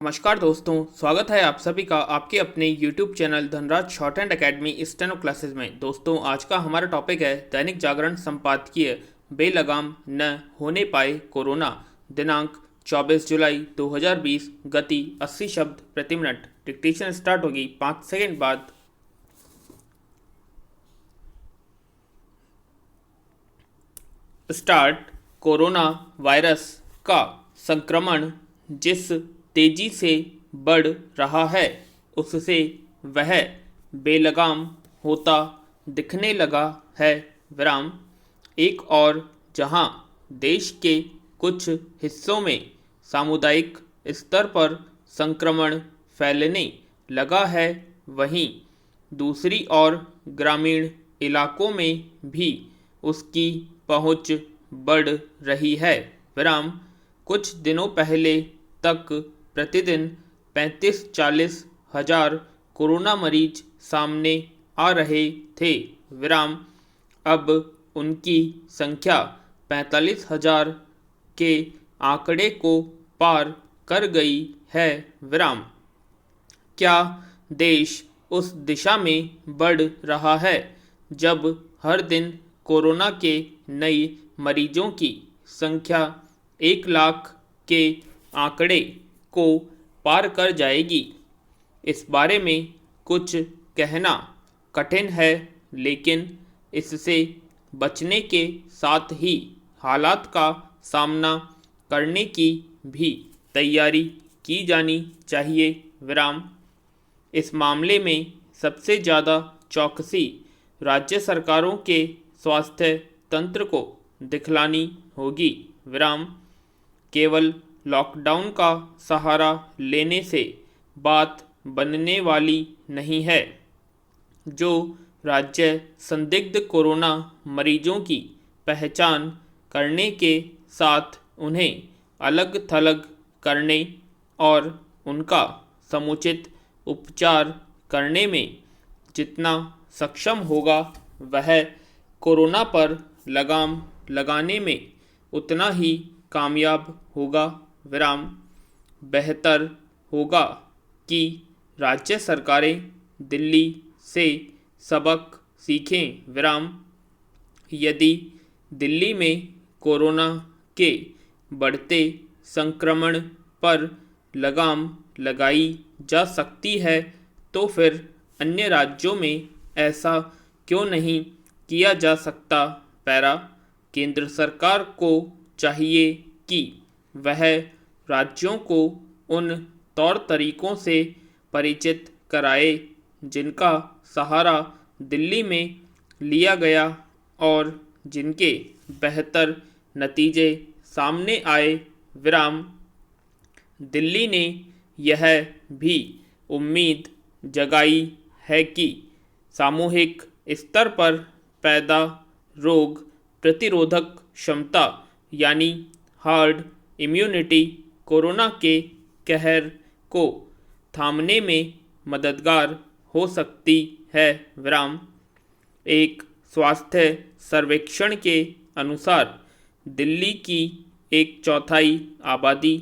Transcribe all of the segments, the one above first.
नमस्कार दोस्तों, स्वागत है आप सभी का आपके अपने YouTube channel Dhanraj shorthand academy steno classes में। दोस्तों, आज का हमारा टॉपिक है दैनिक जागरण संपादकीय बेलगाम न होने पाए कोरोना। दिनांक 24 जुलाई 2020। गति 80 शब्द प्रति मिनट। डिक्टेशन स्टार्ट होगी 5 सेकंड बाद। स्टार्ट। कोरोना वायरस का संक्रमण जिस तेजी से बढ़ रहा है उससे वह बेलगाम होता दिखने लगा है। विराम। एक और जहां देश के कुछ हिस्सों में सामुदायिक स्तर पर संक्रमण फैलने लगा है, वहीं दूसरी ओर ग्रामीण इलाकों में भी उसकी पहुंच बढ़ रही है। विराम। कुछ दिनों पहले तक प्रतिदिन 35-40 हजार कोरोना मरीज सामने आ रहे थे। विराम। अब उनकी संख्या 45 हजार के आंकड़े को पार कर गई है। विराम। क्या देश उस दिशा में बढ़ रहा है जब हर दिन कोरोना के नए मरीजों की संख्या 1 लाख के आंकड़े को पार कर जाएगी? इस बारे में कुछ कहना कठिन है, लेकिन इससे बचने के साथ ही हालात का सामना करने की भी तैयारी की जानी चाहिए। विराम। इस मामले में सबसे ज़्यादा चौकसी राज्य सरकारों के स्वास्थ्य तंत्र को दिखलानी होगी। विराम। केवल लॉकडाउन का सहारा लेने से बात बनने वाली नहीं है। जो राज्य संदिग्ध कोरोना मरीजों की पहचान करने के साथ उन्हें अलग थलग करने और उनका समुचित उपचार करने में जितना सक्षम होगा, वह कोरोना पर लगाम लगाने में उतना ही कामयाब होगा। विराम। बेहतर होगा कि राज्य सरकारें दिल्ली से सबक सीखें। विराम। यदि दिल्ली में कोरोना के बढ़ते संक्रमण पर लगाम लगाई जा सकती है, तो फिर अन्य राज्यों में ऐसा क्यों नहीं किया जा सकता? पैरा। केंद्र सरकार को चाहिए कि वह राज्यों को उन तौर तरीकों से परिचित कराए जिनका सहारा दिल्ली में लिया गया और जिनके बेहतर नतीजे सामने आए। विराम। दिल्ली ने यह भी उम्मीद जगाई है कि सामूहिक स्तर पर पैदा रोग प्रतिरोधक क्षमता यानी हार्ड इम्यूनिटी कोरोना के कहर को थामने में मददगार हो सकती है। विराम। एक स्वास्थ्य सर्वेक्षण के अनुसार दिल्ली की 1/4 आबादी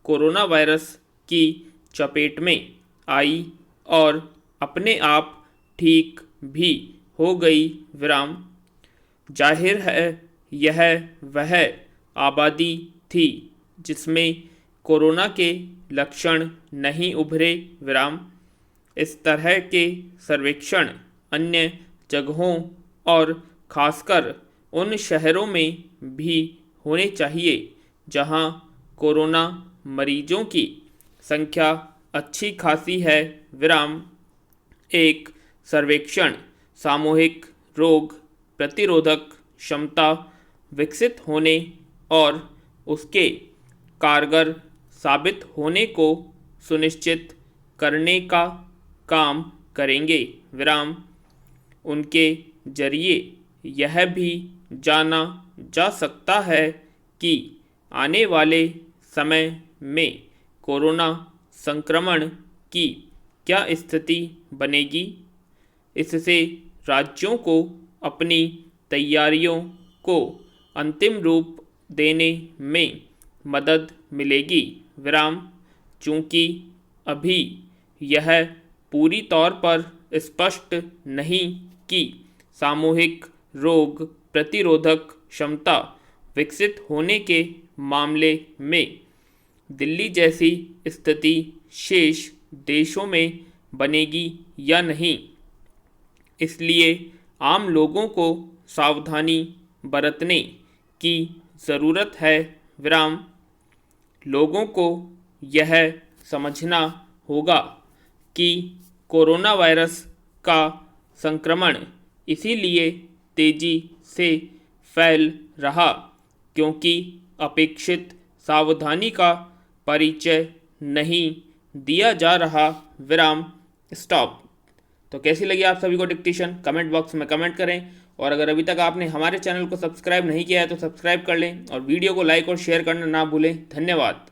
कोरोना वायरस की चपेट में आई और अपने आप ठीक भी हो गई। विराम। जाहिर है यह वह आबादी थी जिसमें कोरोना के लक्षण नहीं उभरे। विराम। इस तरह के सर्वेक्षण अन्य जगहों और खासकर उन शहरों में भी होने चाहिए जहां कोरोना मरीजों की संख्या अच्छी खासी है। विराम। एक सर्वेक्षण सामूहिक रोग प्रतिरोधक क्षमता विकसित होने और उसके कारगर साबित होने को सुनिश्चित करने का काम करेंगे। विराम। उनके जरिए यह भी जाना जा सकता है कि आने वाले समय में कोरोना संक्रमण की क्या स्थिति बनेगी। इससे राज्यों को अपनी तैयारियों को अंतिम रूप देने में मदद मिलेगी। विराम। चूँकि अभी यह पूरी तौर पर स्पष्ट नहीं कि सामूहिक रोग प्रतिरोधक क्षमता विकसित होने के मामले में दिल्ली जैसी स्थिति शेष देशों में बनेगी या नहीं, इसलिए आम लोगों को सावधानी बरतने की ज़रूरत है। विराम। लोगों को यह समझना होगा कि कोरोना वायरस का संक्रमण इसीलिए तेज़ी से फैल रहा क्योंकि अपेक्षित सावधानी का परिचय नहीं दिया जा रहा। विराम। स्टॉप। तो कैसी लगी आप सभी को डिक्टेशन, कमेंट बॉक्स में कमेंट करें, और अगर अभी तक आपने हमारे चैनल को सब्सक्राइब नहीं किया है तो सब्सक्राइब कर लें और वीडियो को लाइक और शेयर करना ना भूलें। धन्यवाद।